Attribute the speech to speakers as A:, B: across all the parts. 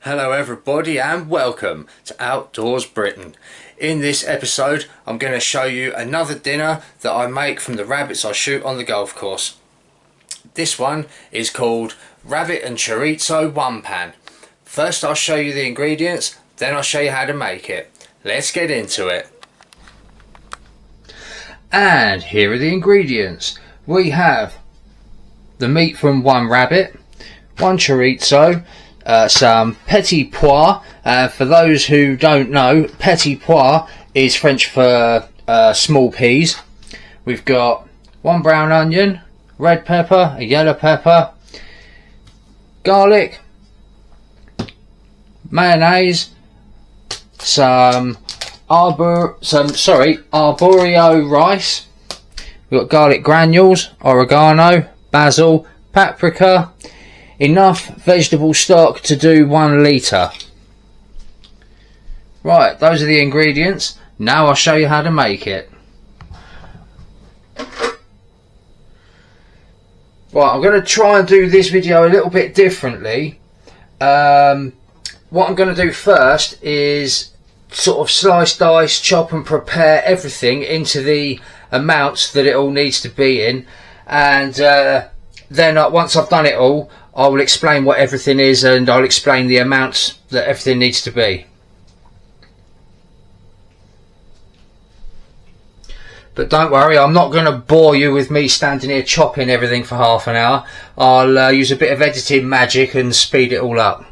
A: Hello everybody and welcome to Outdoors Britain. In this episode I'm going to show you another dinner that I make from the rabbits I shoot on the golf course. This one is called Rabbit and Chorizo One Pan. First I'll show you the ingredients, then I'll show you how to make it. Let's get into it. And here are the ingredients. We have the meat from one rabbit, one chorizo, some petit pois. For those who don't know, petit pois is French for small peas. We've got one brown onion, red pepper, a yellow pepper, garlic, mayonnaise, some arborio rice. We've got garlic granules, oregano, basil, paprika. Enough vegetable stock to do 1 litre. Right, those are the ingredients. Now I'll show you how to make it. Right, I'm going to try and do this video a little bit differently. What I'm going to do first is sort of slice, dice, chop and prepare everything into the amounts that it all needs to be in, and then once I've done it all, I will explain what everything is and I'll explain the amounts that everything needs to be. But don't worry, I'm not going to bore you with me standing here chopping everything for half an hour. I'll use a bit of editing magic and speed it all up.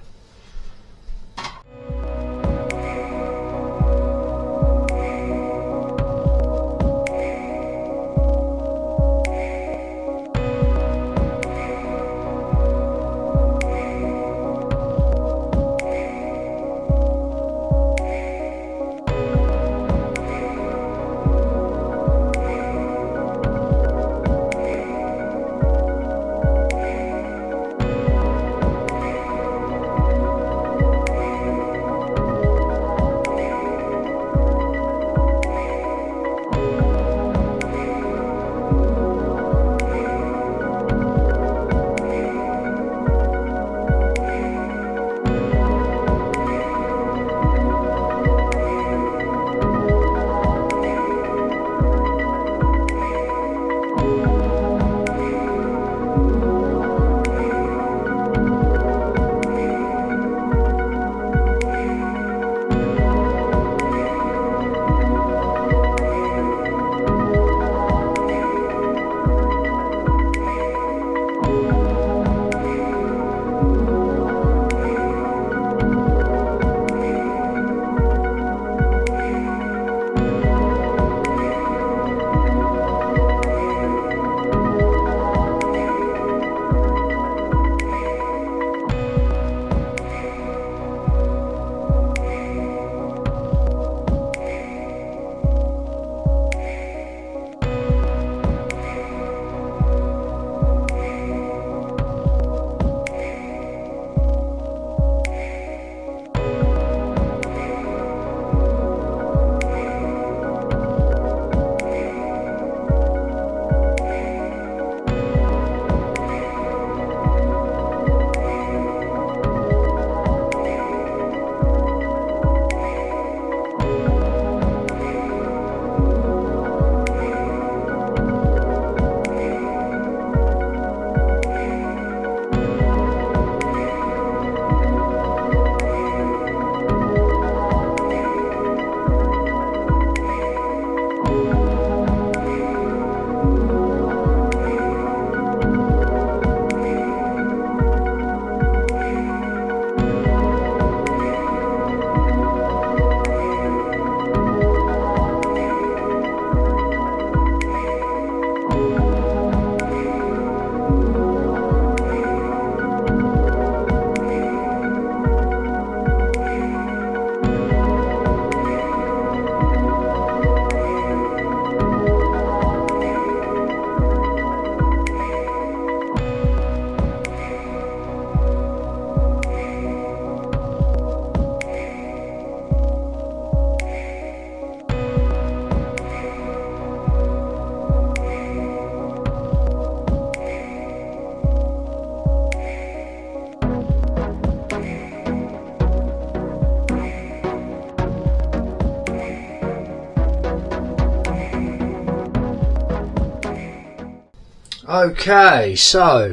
A: Okay, so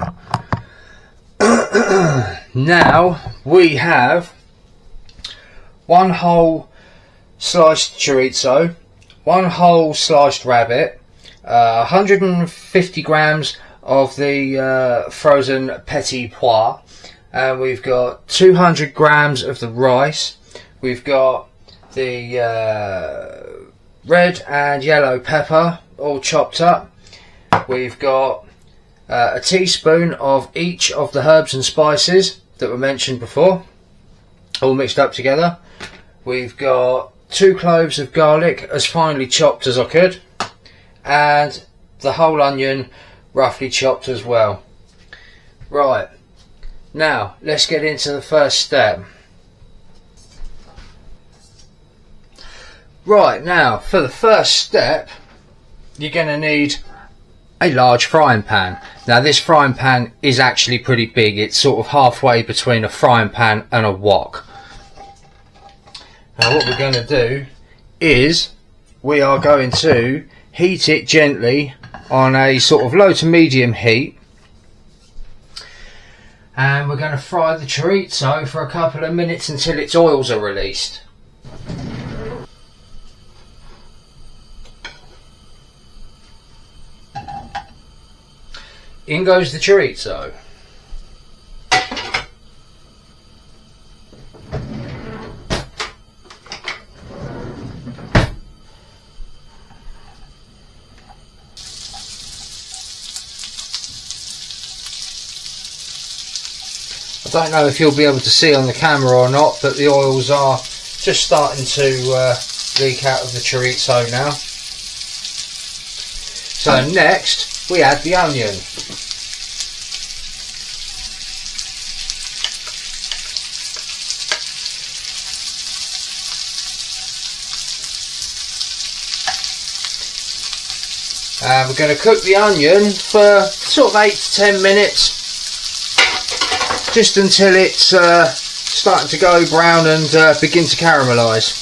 A: now we have one whole sliced chorizo, one whole sliced rabbit, 150 grams of the frozen petit pois, and we've got 200 grams of the rice. We've got the red and yellow pepper all chopped up. We've got a teaspoon of each of the herbs and spices that were mentioned before, all mixed up together. We've got 2 cloves of garlic as finely chopped as I could, and the whole onion roughly chopped as well. Right, now let's get into the first step. Right, now for the first step you're going to need a large frying pan. Now this frying pan is actually pretty big. It's sort of halfway between a frying pan and a wok. Now what we're going to do is we are going to heat it gently on a sort of low to medium heat, and we're going to fry the chorizo for a couple of minutes until its oils are released. In goes the chorizo. I don't know if you'll be able to see on the camera or not, but the oils are just starting to leak out of the chorizo now. So next we add the onion. And we're going to cook the onion for sort of 8 to 10 minutes, just until it's starting to go brown and begin to caramelise.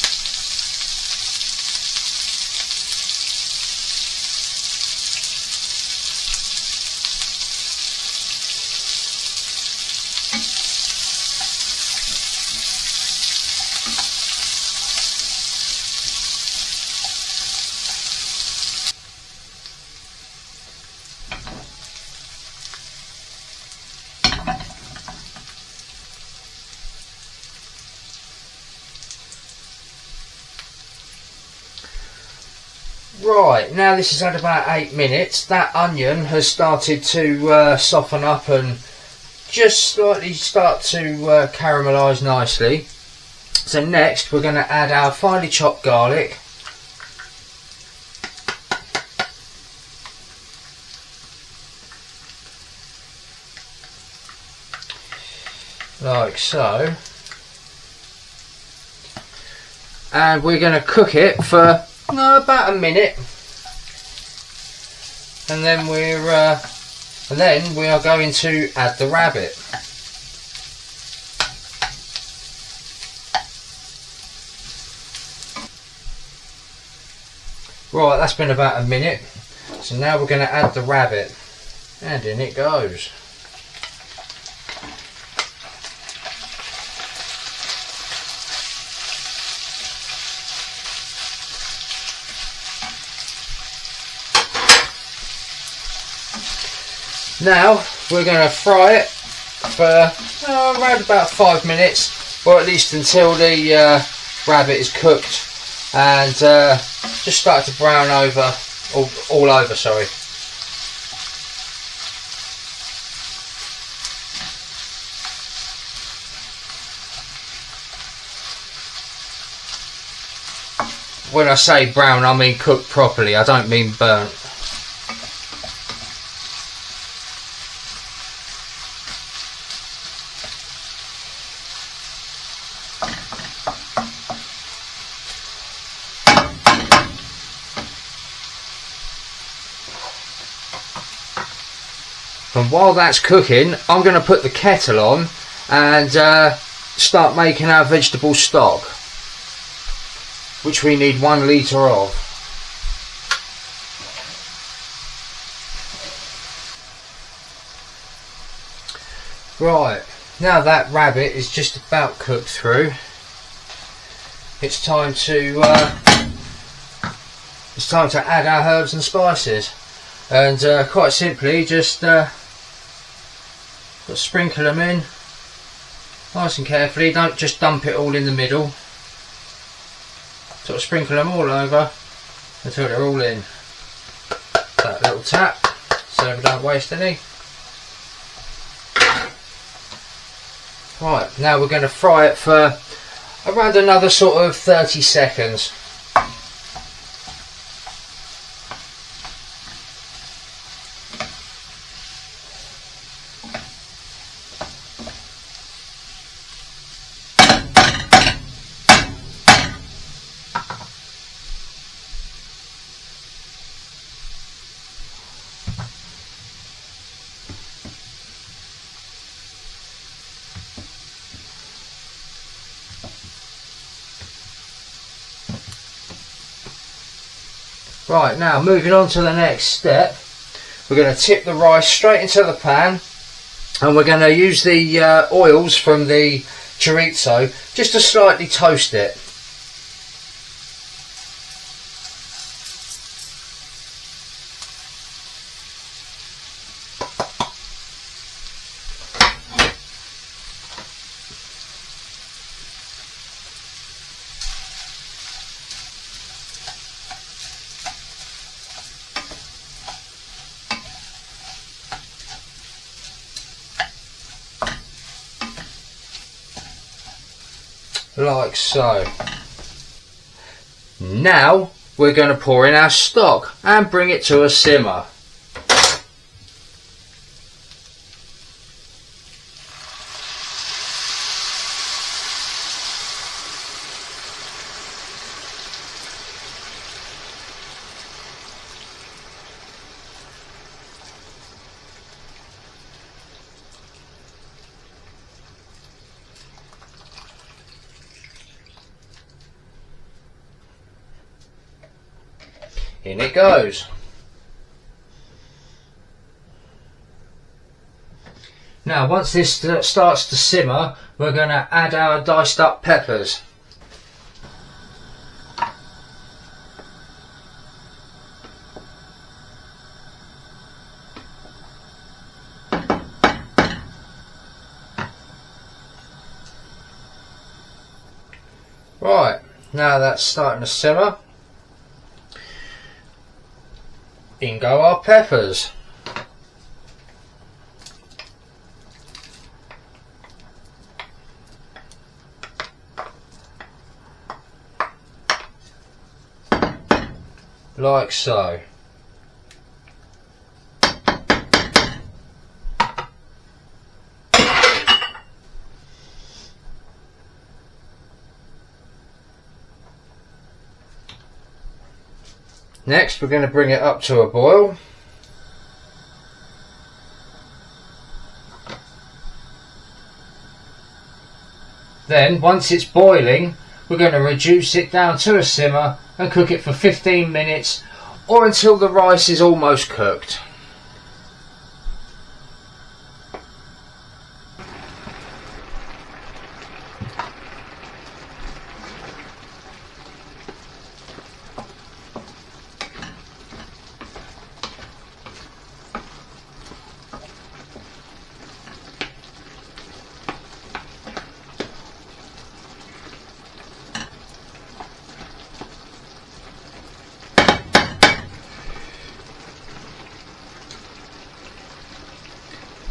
A: Right, now this has had about 8 minutes. That onion has started to soften up and just slightly start to caramelise nicely. So next we're going to add our finely chopped garlic. Like so. And we're going to cook it for about a minute, and then we are going to add the rabbit. Right, that's been about a minute, so now we're going to add the rabbit, and in it goes. Now we're going to fry it for around about 5 minutes, or at least until the rabbit is cooked and just start to brown over, all over, sorry. When I say brown, I mean cooked properly, I don't mean burnt. And while that's cooking, I'm going to put the kettle on and start making our vegetable stock, which we need 1 litre of. Right, now that rabbit is just about cooked through, it's time to add our herbs and spices, and quite simply just sprinkle them in nice and carefully. Don't just dump it all in the middle. Sort of sprinkle them all over until they're all in. That little tap so we don't waste any. Right, now we're going to fry it for around another sort of 30 seconds. Right, now moving on to the next step, we're going to tip the rice straight into the pan, and we're going to use the oils from the chorizo just to slightly toast it. Like so. Now we're going to pour in our stock and bring it to a simmer. In it goes. Now once this starts to simmer, we're going to add our diced up peppers. Right, now that's starting to simmer. In go our peppers. Like so. Next, we're going to bring it up to a boil. Then, once it's boiling, we're going to reduce it down to a simmer and cook it for 15 minutes or until the rice is almost cooked.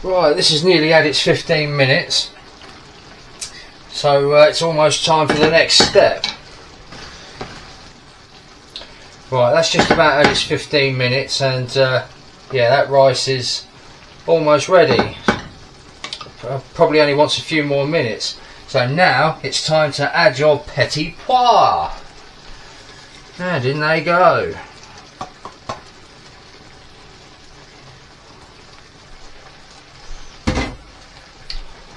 A: Right, this has nearly had its 15 minutes, so it's almost time for the next step. Right, that's just about had its 15 minutes, and yeah, that rice is almost ready. Probably only wants a few more minutes. So now it's time to add your petit pois. And in they go.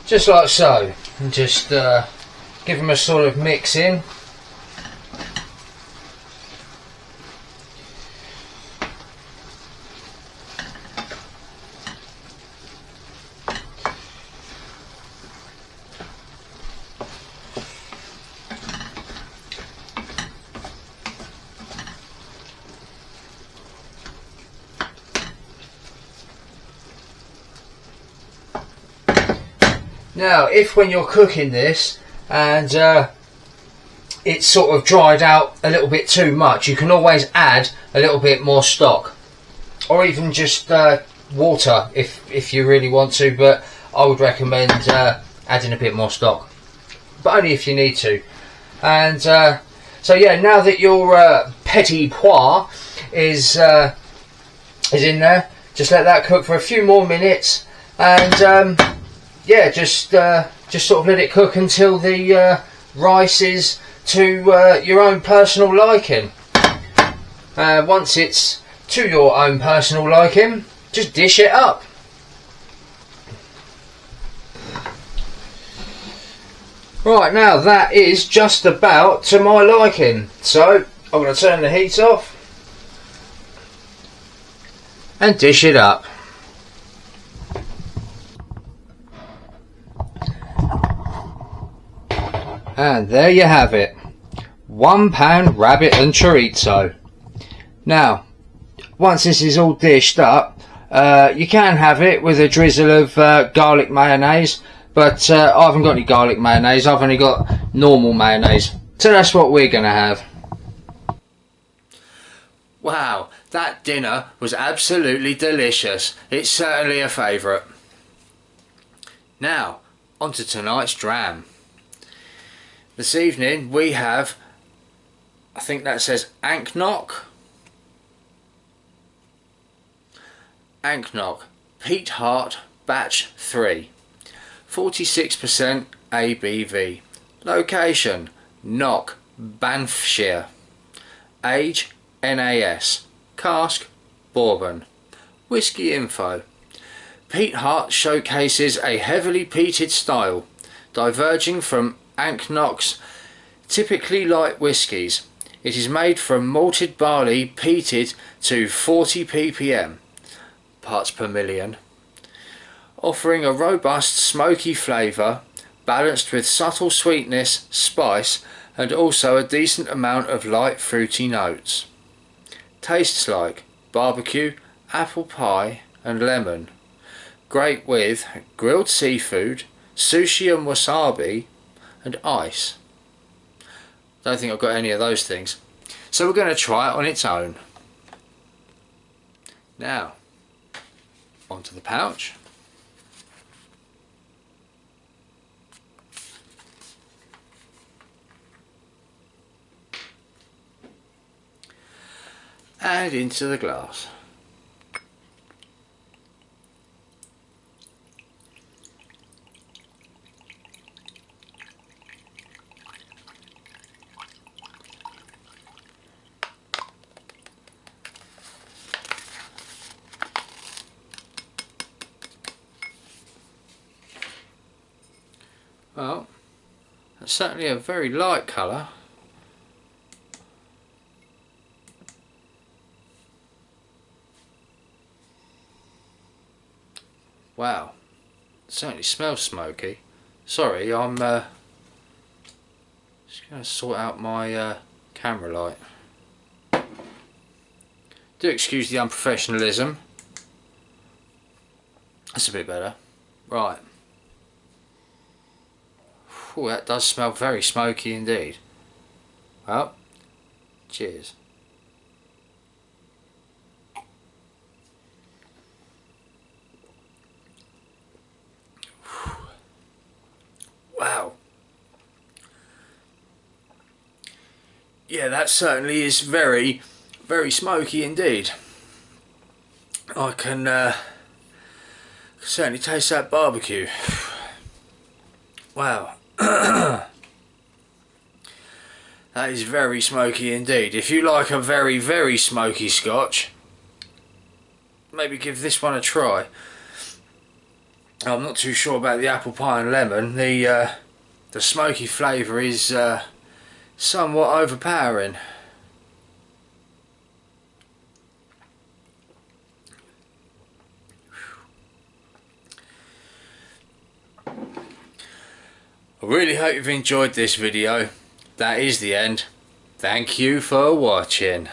A: Just like so, and just give them a sort of mix in. Now, if when you're cooking this and it's sort of dried out a little bit too much, you can always add a little bit more stock, or even just water if you really want to, but I would recommend adding a bit more stock, but only if you need to. And so yeah, now that your petit pois is in there, just let that cook for a few more minutes, and yeah, just sort of let it cook until the rice is to your own personal liking. Once it's to your own personal liking, just dish it up. Right, now that is just about to my liking, so I'm going to turn the heat off and dish it up. And there you have it, £1 rabbit and chorizo. Now, once this is all dished up, you can have it with a drizzle of garlic mayonnaise, but I haven't got any garlic mayonnaise, I've only got normal mayonnaise, so that's what we're going to have. Wow, that dinner was absolutely delicious. It's certainly a favourite. Now, on to tonight's dram. This evening we have, I think that says Anknock. Anknock, Peat Heart, Batch 3. 46% ABV. Location, Knock, Banffshire. Age, NAS. Cask, Bourbon. Whiskey info. Peat Heart showcases a heavily peated style, diverging from Anknock's typically light whiskies. It is made from malted barley peated to 40 ppm, parts per million, offering a robust smoky flavour balanced with subtle sweetness, spice, and also a decent amount of light fruity notes. Tastes like barbecue, apple pie and lemon. Great with grilled seafood, sushi and wasabi, and ice. Don't think I've got any of those things. So we're going to try it on its own. Now, onto the pouch. And into the glass. Well, that's certainly a very light colour. Wow, it certainly smells smoky. Sorry, I'm just going to sort out my camera light. Do excuse the unprofessionalism. That's a bit better. Right. Oh, that does smell very smoky indeed. Well, cheers. Wow. Yeah, that certainly is very, very smoky indeed. I can certainly taste that barbecue. Wow. That is very smoky indeed. If you like a very, very smoky scotch, maybe give this one a try. I'm not too sure about the apple pie and lemon. The smoky flavour is somewhat overpowering. I really hope you've enjoyed this video. That is the end. Thank you for watching.